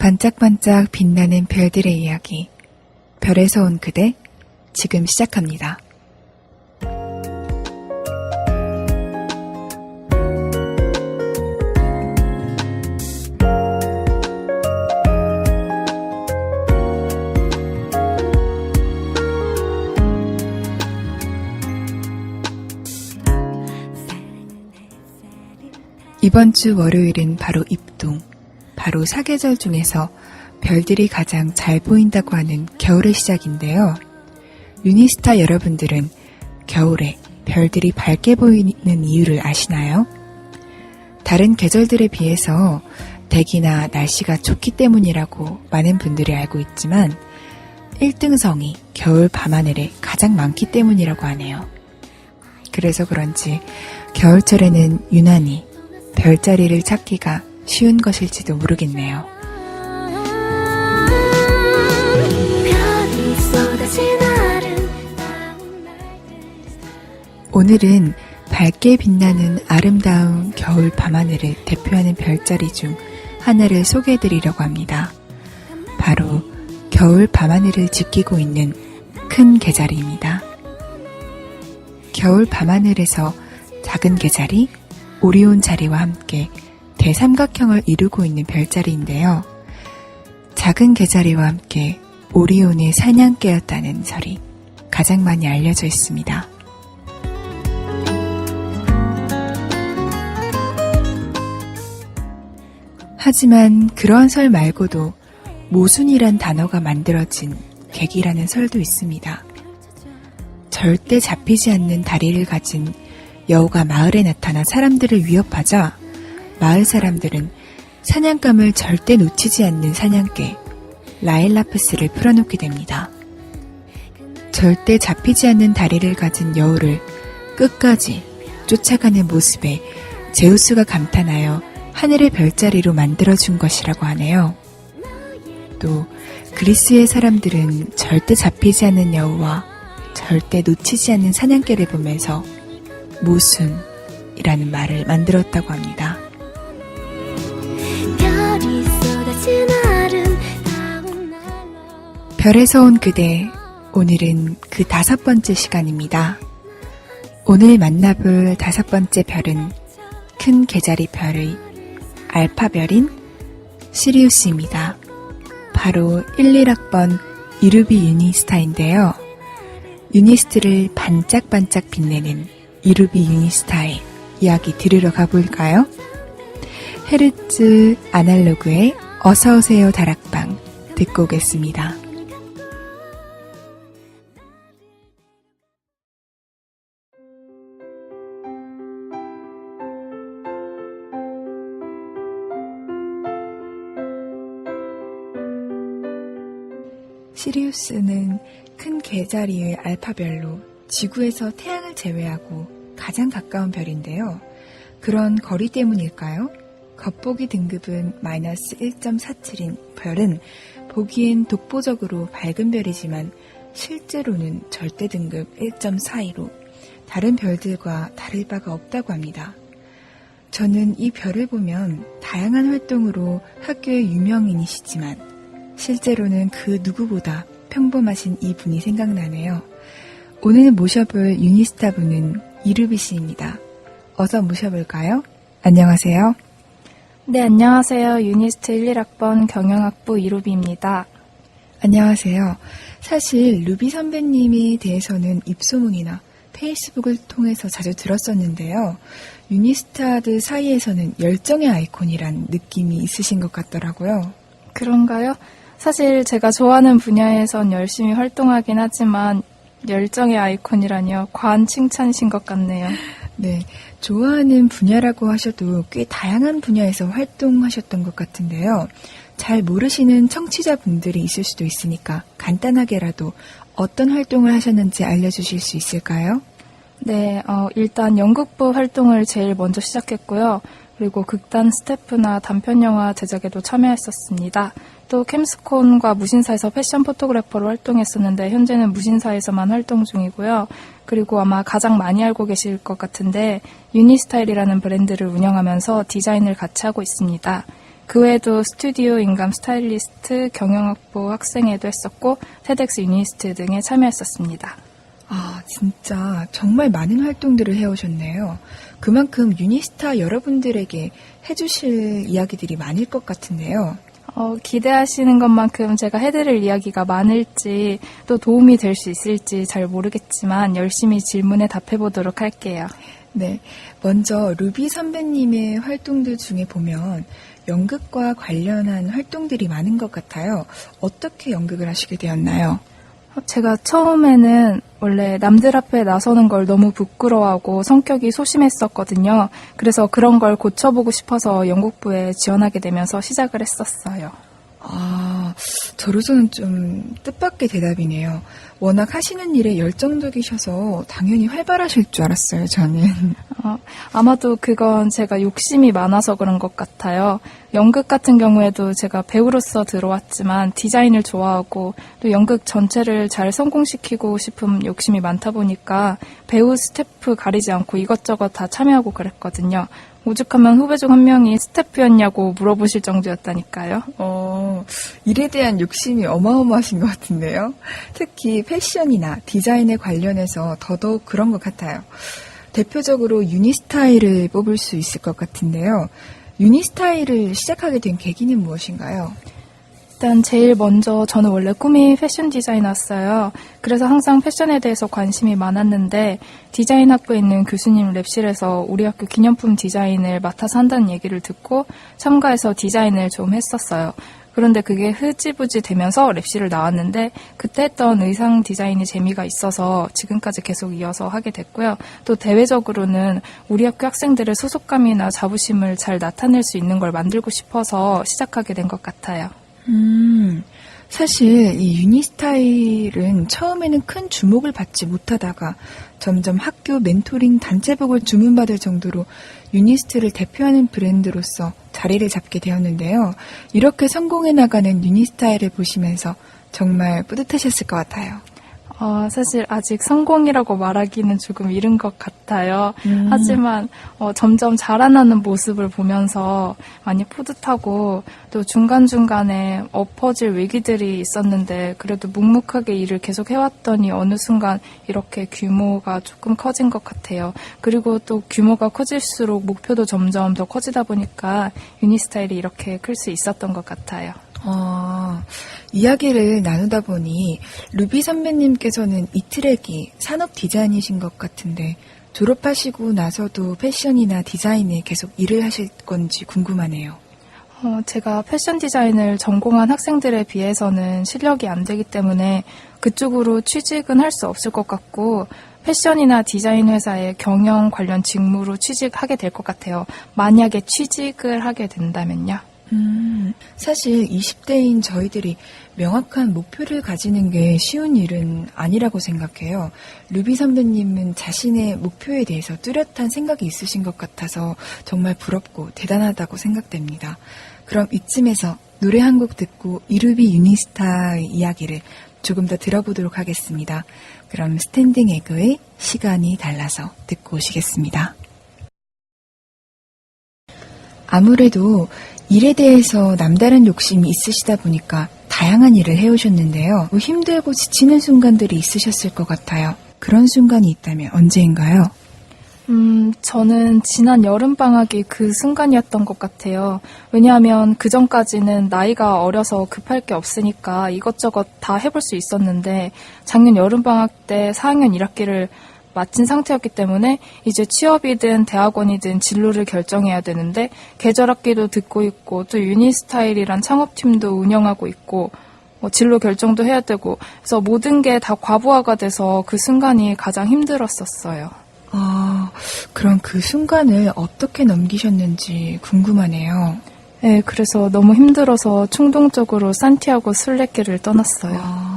반짝반짝 빛나는 별들의 이야기, 별에서 온 그대, 지금 시작합니다. 이번 주 월요일은 바로 입동, 바로 사계절 중에서 별들이 가장 잘 보인다고 하는 겨울의 시작인데요. 유니스타 여러분들은 겨울에 별들이 밝게 보이는 이유를 아시나요? 다른 계절들에 비해서 대기나 날씨가 좋기 때문이라고 많은 분들이 알고 있지만 1등성이 겨울 밤하늘에 가장 많기 때문이라고 하네요. 그래서 그런지 겨울철에는 유난히 별자리를 찾기가 쉬운 것일지도 모르겠네요. 오늘은 밝게 빛나는 아름다운 겨울 밤하늘을 대표하는 별자리 중 하나를 소개해드리려고 합니다. 바로 겨울 밤하늘을 지키고 있는 큰 개자리입니다. 겨울 밤하늘에서 작은 개자리, 오리온 자리와 함께 대삼각형을 이루고 있는 별자리인데요. 작은 개자리와 함께 오리온의 사냥개였다는 설이 가장 많이 알려져 있습니다. 하지만 그러한 설 말고도 모순이란 단어가 만들어진 계기라는 설도 있습니다. 절대 잡히지 않는 다리를 가진 여우가 마을에 나타나 사람들을 위협하자 마을 사람들은 사냥감을 절대 놓치지 않는 사냥개 라일라프스를 풀어놓게 됩니다. 절대 잡히지 않는 다리를 가진 여우를 끝까지 쫓아가는 모습에 제우스가 감탄하여 하늘의 별자리로 만들어준 것이라고 하네요. 또 그리스의 사람들은 절대 잡히지 않는 여우와 절대 놓치지 않는 사냥개를 보면서 모순이라는 말을 만들었다고 합니다. 별에서 온 그대, 오늘은 그 5번째 시간입니다. 오늘 만나볼 5번째 별은 큰 개자리 별의 알파별인 시리우스입니다. 바로 1, 1학번 이루비 유니스타인데요. 유니스트를 반짝반짝 빛내는 이루비 유니스타의 이야기 들으러 가볼까요? 헤르츠 아날로그의 어서오세요 다락방 듣고 오겠습니다. 시리우스는 큰 개자리의 알파별로 지구에서 태양을 제외하고 가장 가까운 별인데요. 그런 거리 때문일까요? 겉보기 등급은 마이너스 1.47인 별은 보기엔 독보적으로 밝은 별이지만 실제로는 절대 등급 1.42로 다른 별들과 다를 바가 없다고 합니다. 저는 이 별을 보면 다양한 활동으로 학교의 유명인이시지만 실제로는 그 누구보다 평범하신 이분이 생각나네요. 오늘 모셔볼 유니스타 분은 이루비 씨입니다. 어서 모셔볼까요? 안녕하세요. 네, 안녕하세요. 유니스트 1, 1학번 경영학부 이루비입니다. 안녕하세요. 사실 루비 선배님에 대해서는 입소문이나 페이스북을 통해서 자주 들었었는데요. 유니스타들 사이에서는 열정의 아이콘이란 느낌이 있으신 것 같더라고요. 그런가요? 사실 제가 좋아하는 분야에선 열심히 활동하긴 하지만 열정의 아이콘이라니요. 과한 칭찬이신 것 같네요. 네, 좋아하는 분야라고 하셔도 꽤 다양한 분야에서 활동하셨던 것 같은데요. 잘 모르시는 청취자분들이 있을 수도 있으니까 간단하게라도 어떤 활동을 하셨는지 알려주실 수 있을까요? 네, 일단 연극부 활동을 제일 먼저 시작했고요. 그리고 극단 스태프나 단편영화 제작에도 참여했었습니다. 또 캠스콘과 무신사에서 패션 포토그래퍼로 활동했었는데 현재는 무신사에서만 활동 중이고요. 그리고 아마 가장 많이 알고 계실 것 같은데 유니스타일이라는 브랜드를 운영하면서 디자인을 같이 하고 있습니다. 그 외에도 스튜디오 인감 스타일리스트, 경영학부 학생회도 했었고 테덱스 유니스트 등에 참여했었습니다. 아, 진짜 정말 많은 활동들을 해오셨네요. 그만큼 유니스타 여러분들에게 해주실 이야기들이 많을 것 같은데요. 기대하시는 것만큼 제가 해드릴 이야기가 많을지 또 도움이 될 수 있을지 잘 모르겠지만 열심히 질문에 답해보도록 할게요. 네, 먼저 루비 선배님의 활동들 중에 보면 연극과 관련한 활동들이 많은 것 같아요. 어떻게 연극을 하시게 되었나요? 제가 처음에는 원래 남들 앞에 나서는 걸 너무 부끄러워하고 성격이 소심했었거든요. 그래서 그런 걸 고쳐보고 싶어서 연극부에 지원하게 되면서 시작을 했었어요. 아, 저로서는 좀 뜻밖의 대답이네요. 워낙 하시는 일에 열정적이셔서 당연히 활발하실 줄 알았어요, 저는. 아마도 그건 제가 욕심이 많아서 그런 것 같아요. 연극 같은 경우에도 제가 배우로서 들어왔지만 디자인을 좋아하고 또 연극 전체를 잘 성공시키고 싶은 욕심이 많다 보니까 배우 스태프 가리지 않고 이것저것 다 참여하고 그랬거든요. 오죽하면 후배 중 한 명이 스태프였냐고 물어보실 정도였다니까요. 일에 대한 욕심이 어마어마하신 것 같은데요. 특히 패션이나 디자인에 관련해서 더더욱 그런 것 같아요. 대표적으로 유니스타일을 뽑을 수 있을 것 같은데요. 유니스타일을 시작하게 된 계기는 무엇인가요? 일단 제일 먼저 저는 원래 꿈이 패션 디자이너였어요. 그래서 항상 패션에 대해서 관심이 많았는데 디자인 학부에 있는 교수님 랩실에서 우리 학교 기념품 디자인을 맡아서 한다는 얘기를 듣고 참가해서 디자인을 좀 했었어요. 그런데 그게 흐지부지 되면서 랩실을 나왔는데 그때 했던 의상 디자인이 재미가 있어서 지금까지 계속 이어서 하게 됐고요. 또 대외적으로는 우리 학교 학생들의 소속감이나 자부심을 잘 나타낼 수 있는 걸 만들고 싶어서 시작하게 된 것 같아요. 사실 이 유니스타일은 처음에는 큰 주목을 받지 못하다가 점점 학교 멘토링 단체복을 주문받을 정도로 유니스트를 대표하는 브랜드로서 자리를 잡게 되었는데요. 이렇게 성공해 나가는 유니스타일을 보시면서 정말 뿌듯하셨을 것 같아요. 사실 아직 성공이라고 말하기는 조금 이른 것 같아요. 하지만 점점 자라나는 모습을 보면서 많이 뿌듯하고 또 중간중간에 엎어질 위기들이 있었는데 그래도 묵묵하게 일을 계속 해왔더니 어느 순간 이렇게 규모가 조금 커진 것 같아요. 그리고 또 규모가 커질수록 목표도 점점 더 커지다 보니까 유니스타일이 이렇게 클 수 있었던 것 같아요. 이야기를 나누다 보니 루비 선배님께서는 이 트랙이 산업 디자인이신 것 같은데 졸업하시고 나서도 패션이나 디자인에 계속 일을 하실 건지 궁금하네요. 제가 패션 디자인을 전공한 학생들에 비해서는 실력이 안 되기 때문에 그쪽으로 취직은 할 수 없을 것 같고 패션이나 디자인 회사의 경영 관련 직무로 취직하게 될 것 같아요. 만약에 취직을 하게 된다면요. 사실 20대인 저희들이 명확한 목표를 가지는 게 쉬운 일은 아니라고 생각해요. 루비 선배님은 자신의 목표에 대해서 뚜렷한 생각이 있으신 것 같아서 정말 부럽고 대단하다고 생각됩니다. 그럼 이쯤에서 노래 한 곡 듣고 이루비 유니스타의 이야기를 조금 더 들어보도록 하겠습니다. 그럼 스탠딩 에그의 시간이 달라서 듣고 오시겠습니다. 아무래도 일에 대해서 남다른 욕심이 있으시다 보니까 다양한 일을 해오셨는데요. 힘들고 지치는 순간들이 있으셨을 것 같아요. 그런 순간이 있다면 언제인가요? 저는 지난 여름방학이 그 순간이었던 것 같아요. 왜냐하면 그 전까지는 나이가 어려서 급할 게 없으니까 이것저것 다 해볼 수 있었는데 작년 여름방학 때 4학년 1학기를 마친 상태였기 때문에 이제 취업이든 대학원이든 진로를 결정해야 되는데 계절학기도 듣고 있고 또 유니스타일이란 창업팀도 운영하고 있고 진로 결정도 해야 되고 그래서 모든 게 다 과부하가 돼서 그 순간이 가장 힘들었었어요. 그럼 그 순간을 어떻게 넘기셨는지 궁금하네요. 네, 그래서 너무 힘들어서 충동적으로 산티아고 순례길을 떠났어요.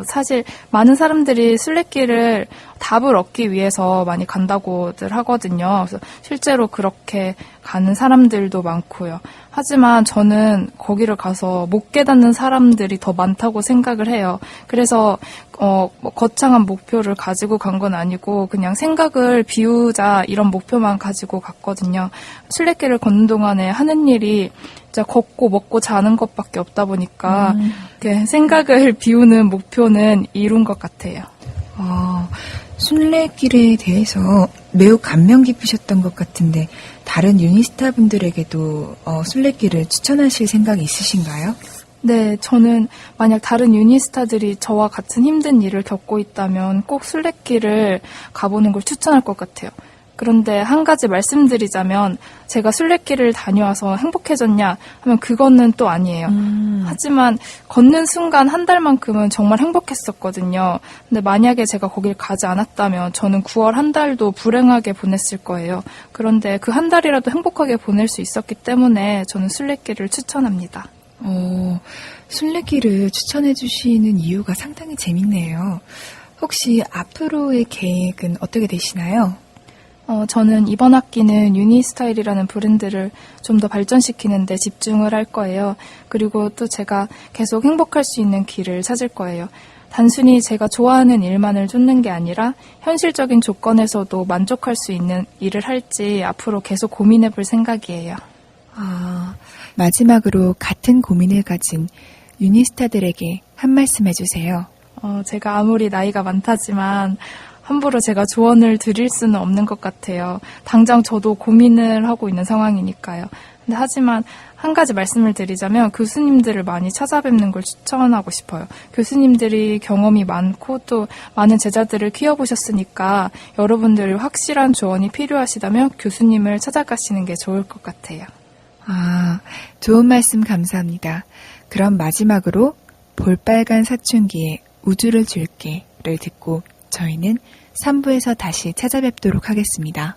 사실 많은 사람들이 순례길을 답을 얻기 위해서 많이 간다고들 하거든요. 그래서 실제로 그렇게 가는 사람들도 많고요. 하지만 저는 거기를 가서 못 깨닫는 사람들이 더 많다고 생각을 해요. 그래서 뭐 거창한 목표를 가지고 간 건 아니고 그냥 생각을 비우자 이런 목표만 가지고 갔거든요. 순례길을 걷는 동안에 하는 일이 진짜 걷고 먹고 자는 것밖에 없다 보니까 이렇게 생각을 비우는 목표는 이룬 것 같아요. 순례길에 대해서 매우 감명 깊으셨던 것 같은데 다른 유니스타 분들에게도 순례길을 추천하실 생각이 있으신가요? 네, 저는 만약 다른 유니스타들이 저와 같은 힘든 일을 겪고 있다면 꼭 순례길을 가보는 걸 추천할 것 같아요. 그런데 한 가지 말씀드리자면 제가 순례길을 다녀와서 행복해졌냐 하면 그거는 또 아니에요. 하지만 걷는 순간 한 달만큼은 정말 행복했었거든요. 근데 만약에 제가 거길 가지 않았다면 저는 9월 한 달도 불행하게 보냈을 거예요. 그런데 그 한 달이라도 행복하게 보낼 수 있었기 때문에 저는 순례길을 추천합니다. 순례길을 추천해 주시는 이유가 상당히 재밌네요. 혹시 앞으로의 계획은 어떻게 되시나요? 저는 이번 학기는 유니스타일이라는 브랜드를 좀 더 발전시키는 데 집중을 할 거예요. 그리고 또 제가 계속 행복할 수 있는 길을 찾을 거예요. 단순히 제가 좋아하는 일만을 쫓는 게 아니라 현실적인 조건에서도 만족할 수 있는 일을 할지 앞으로 계속 고민해 볼 생각이에요. 마지막으로 같은 고민을 가진 유니스타들에게 한 말씀 해주세요. 제가 아무리 나이가 많다지만 함부로 제가 조언을 드릴 수는 없는 것 같아요. 당장 저도 고민을 하고 있는 상황이니까요. 근데 하지만 한 가지 말씀을 드리자면 교수님들을 많이 찾아뵙는 걸 추천하고 싶어요. 교수님들이 경험이 많고 또 많은 제자들을 키워보셨으니까 여러분들이 확실한 조언이 필요하시다면 교수님을 찾아가시는 게 좋을 것 같아요. 좋은 말씀 감사합니다. 그럼 마지막으로 볼빨간 사춘기에 우주를 줄게를 듣고 저희는 3부에서 다시 찾아뵙도록 하겠습니다.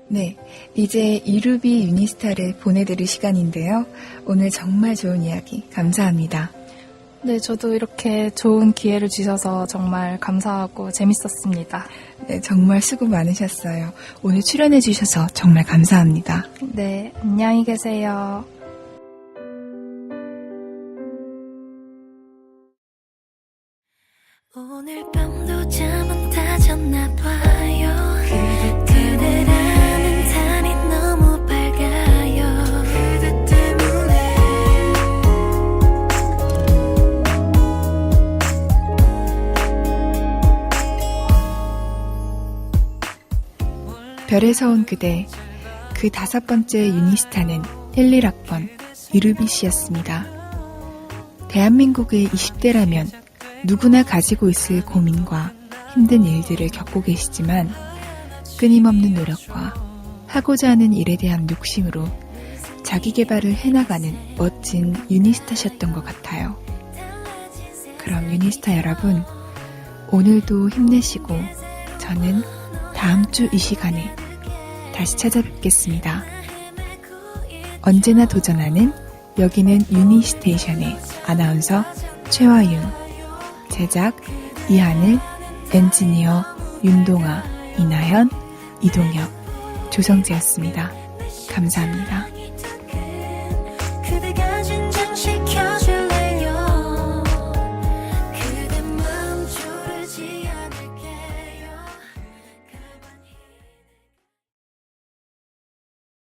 네, 이제 이루비 유니스타를 보내드릴 시간인데요. 오늘 정말 좋은 이야기 감사합니다. 네, 저도 이렇게 좋은 기회를 주셔서 정말 감사하고 재밌었습니다. 네, 정말 수고 많으셨어요. 오늘 출연해 주셔서 정말 감사합니다. 네, 안녕히 계세요. 오늘 밤도 잠은 다 잤나 봐요. 그대라는 달이 너무 밝아요. 그대 때문에 별에서 온 그대, 그 5번째 유니스타는 1, 1학번 이루비 씨였습니다. 대한민국의 20대라면 누구나 가지고 있을 고민과 힘든 일들을 겪고 계시지만 끊임없는 노력과 하고자 하는 일에 대한 욕심으로 자기 개발을 해나가는 멋진 유니스타셨던 것 같아요. 그럼 유니스타 여러분, 오늘도 힘내시고 저는 다음 주 이 시간에 다시 찾아뵙겠습니다. 언제나 도전하는 여기는 유니스테이션의 아나운서 최화윤, 제작 이하늘, 엔지니어 윤동아, 이나연, 이동혁, 조성재였습니다. 감사합니다.